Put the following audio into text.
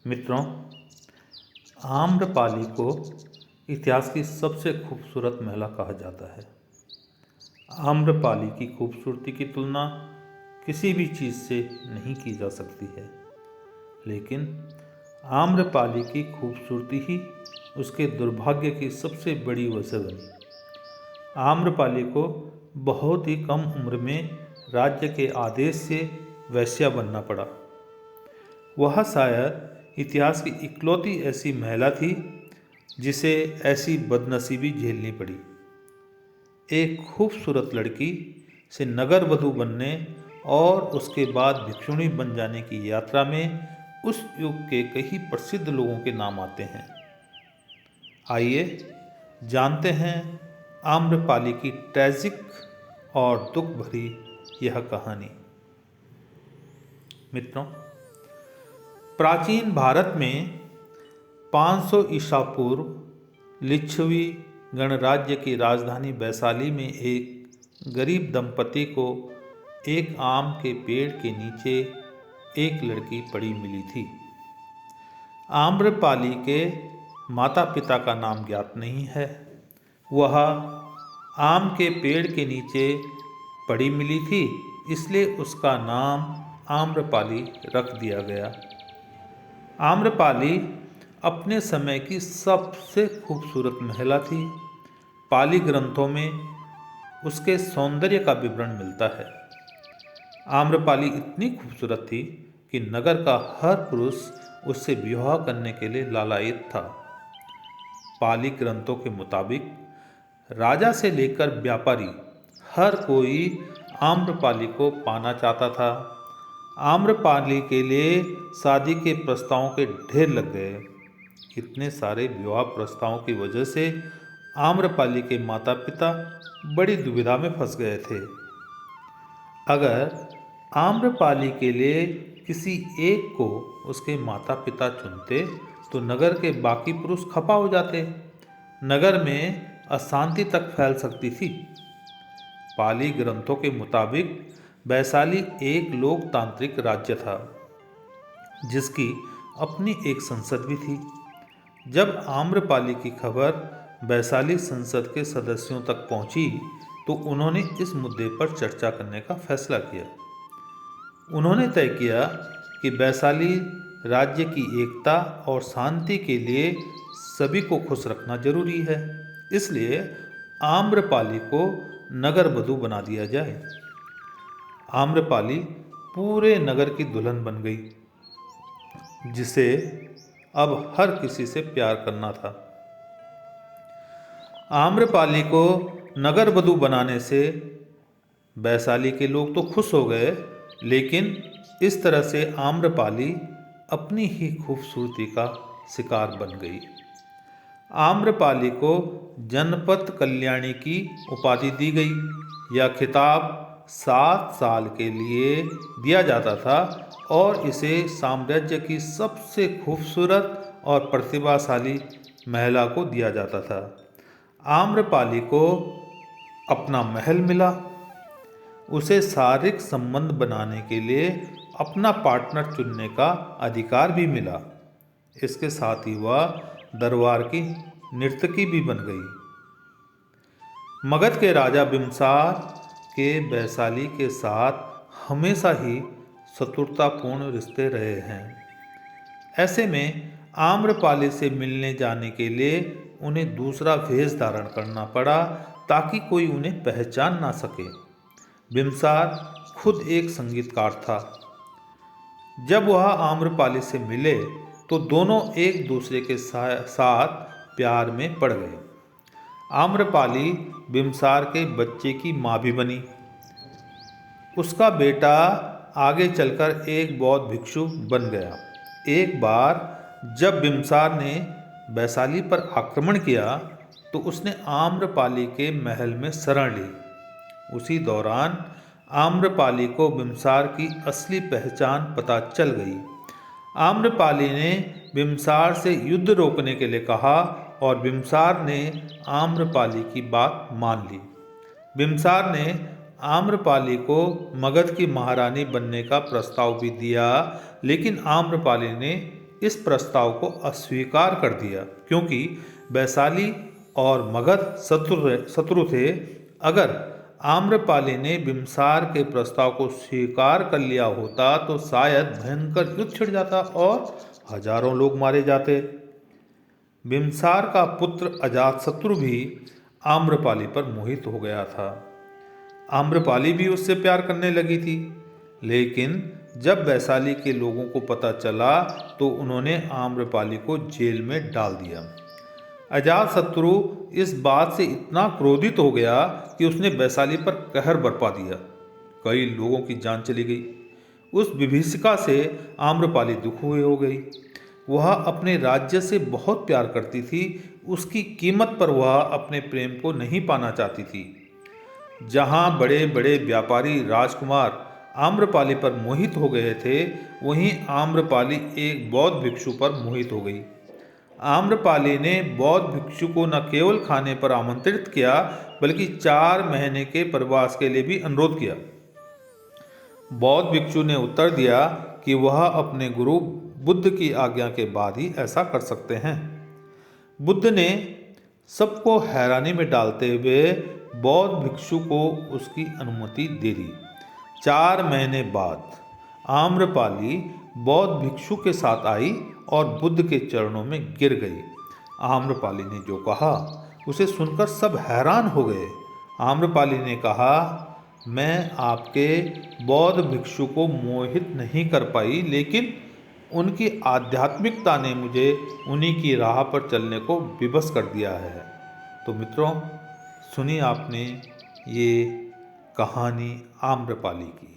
मित्रों, आम्रपाली को इतिहास की सबसे खूबसूरत महिला कहा जाता है। आम्रपाली की खूबसूरती की तुलना किसी भी चीज़ से नहीं की जा सकती है, लेकिन आम्रपाली की खूबसूरती ही उसके दुर्भाग्य की सबसे बड़ी वजह बनी। आम्रपाली को बहुत ही कम उम्र में राज्य के आदेश से वेश्या बनना पड़ा। वह शायद इतिहास की इकलौती ऐसी महिला थी जिसे ऐसी बदनसीबी झेलनी पड़ी। एक खूबसूरत लड़की से नगर वधू बनने और उसके बाद भिक्षुणी बन जाने की यात्रा में उस युग के कई प्रसिद्ध लोगों के नाम आते हैं। आइए जानते हैं आम्रपाली की ट्रेजिक और दुख भरी यह कहानी। मित्रों, प्राचीन भारत में 500 ईसा पूर्व लिच्छवी गणराज्य की राजधानी वैशाली में एक गरीब दंपति को एक आम के पेड़ के नीचे एक लड़की पड़ी मिली थी। आम्रपाली के माता पिता का नाम ज्ञात नहीं है। वह आम के पेड़ के नीचे पड़ी मिली थी, इसलिए उसका नाम आम्रपाली रख दिया गया। आम्रपाली अपने समय की सबसे खूबसूरत महिला थी। पाली ग्रंथों में उसके सौंदर्य का विवरण मिलता है। आम्रपाली इतनी खूबसूरत थी कि नगर का हर पुरुष उससे विवाह करने के लिए लालायित था। पाली ग्रंथों के मुताबिक राजा से लेकर व्यापारी हर कोई आम्रपाली को पाना चाहता था। आम्रपाली के लिए शादी के प्रस्तावों के ढेर लग गए। इतने सारे विवाह प्रस्तावों की वजह से आम्रपाली के माता पिता बड़ी दुविधा में फंस गए थे। अगर आम्रपाली के लिए किसी एक को उसके माता पिता चुनते तो नगर के बाकी पुरुष खफा हो जाते। नगर में अशांति तक फैल सकती थी। पाली ग्रंथों के मुताबिक वैशाली एक लोकतांत्रिक राज्य था जिसकी अपनी एक संसद भी थी। जब आम्रपाली की खबर वैशाली संसद के सदस्यों तक पहुंची तो उन्होंने इस मुद्दे पर चर्चा करने का फैसला किया। उन्होंने तय किया कि वैशाली राज्य की एकता और शांति के लिए सभी को खुश रखना जरूरी है, इसलिए आम्रपाली को नगर वधू बना दिया जाए। आम्रपाली पूरे नगर की दुल्हन बन गई, जिसे अब हर किसी से प्यार करना था। आम्रपाली को नगर वधू बनाने से वैशाली के लोग तो खुश हो गए, लेकिन इस तरह से आम्रपाली अपनी ही खूबसूरती का शिकार बन गई। आम्रपाली को जनपद कल्याणी की उपाधि दी गई। यह खिताब 7 साल के लिए दिया जाता था और इसे साम्राज्य की सबसे खूबसूरत और प्रतिभाशाली महिला को दिया जाता था। आम्रपाली को अपना महल मिला। उसे शारीरिक संबंध बनाने के लिए अपना पार्टनर चुनने का अधिकार भी मिला। इसके साथ ही वह दरबार की नर्तकी भी बन गई। मगध के राजा बिम्बसार के वैशाली के साथ हमेशा ही शत्रुतापूर्ण रिश्ते रहे हैं। ऐसे में आम्रपाली से मिलने जाने के लिए उन्हें दूसरा वेश धारण करना पड़ा ताकि कोई उन्हें पहचान ना सके। बिम्बसार खुद एक संगीतकार था। जब वह आम्रपाली से मिले तो दोनों एक दूसरे के साथ प्यार में पड़ गए। आम्रपाली बिम्बसार के बच्चे की माँ भी बनी। उसका बेटा आगे चलकर एक बौद्ध भिक्षु बन गया। एक बार जब बिम्बसार ने वैशाली पर आक्रमण किया तो उसने आम्रपाली के महल में शरण ली। उसी दौरान आम्रपाली को बिम्बसार की असली पहचान पता चल गई। आम्रपाली ने बिम्बसार से युद्ध रोकने के लिए कहा और बिम्बसार ने आम्रपाली की बात मान ली। बिम्बसार ने आम्रपाली को मगध की महारानी बनने का प्रस्ताव भी दिया, लेकिन आम्रपाली ने इस प्रस्ताव को अस्वीकार कर दिया, क्योंकि वैशाली और मगध शत्रु थे। अगर आम्रपाली ने बिम्सार के प्रस्ताव को स्वीकार कर लिया होता तो शायद भयंकर युद्ध छिड़ जाता और हजारों लोग मारे जाते। बिम्सार का पुत्र अजातशत्रु भी आम्रपाली पर मोहित हो गया था। आम्रपाली भी उससे प्यार करने लगी थी, लेकिन जब वैशाली के लोगों को पता चला तो उन्होंने आम्रपाली को जेल में डाल दिया। अजातशत्रु इस बात से इतना क्रोधित हो गया कि उसने वैशाली पर कहर बरपा दिया। कई लोगों की जान चली गई। उस विभीषिका से आम्रपाली दुख हुए हो गई। वह अपने राज्य से बहुत प्यार करती थी, उसकी कीमत पर वह अपने प्रेम को नहीं पाना चाहती थी। जहाँ बड़े बड़े व्यापारी राजकुमार आम्रपाली पर मोहित हो गए थे, वहीं आम्रपाली एक बौद्ध भिक्षु पर मोहित हो गई। आम्रपाली ने बौद्ध भिक्षु को न केवल खाने पर आमंत्रित किया, बल्कि 4 महीने के प्रवास के लिए भी अनुरोध किया। बौद्ध भिक्षु ने उत्तर दिया कि वह अपने गुरु बुद्ध की आज्ञा के बाद ही ऐसा कर सकते हैं। बुद्ध ने सबको हैरानी में डालते हुए बौद्ध भिक्षु को उसकी अनुमति दे दी। 4 महीने बाद आम्रपाली बौद्ध भिक्षु के साथ आई और बुद्ध के चरणों में गिर गई। आम्रपाली ने जो कहा उसे सुनकर सब हैरान हो गए। आम्रपाली ने कहा, मैं आपके बौद्ध भिक्षु को मोहित नहीं कर पाई, लेकिन उनकी आध्यात्मिकता ने मुझे उन्हीं की राह पर चलने को विवश कर दिया है। तो मित्रों, सुनी आपने ये कहानी आम्रपाली की।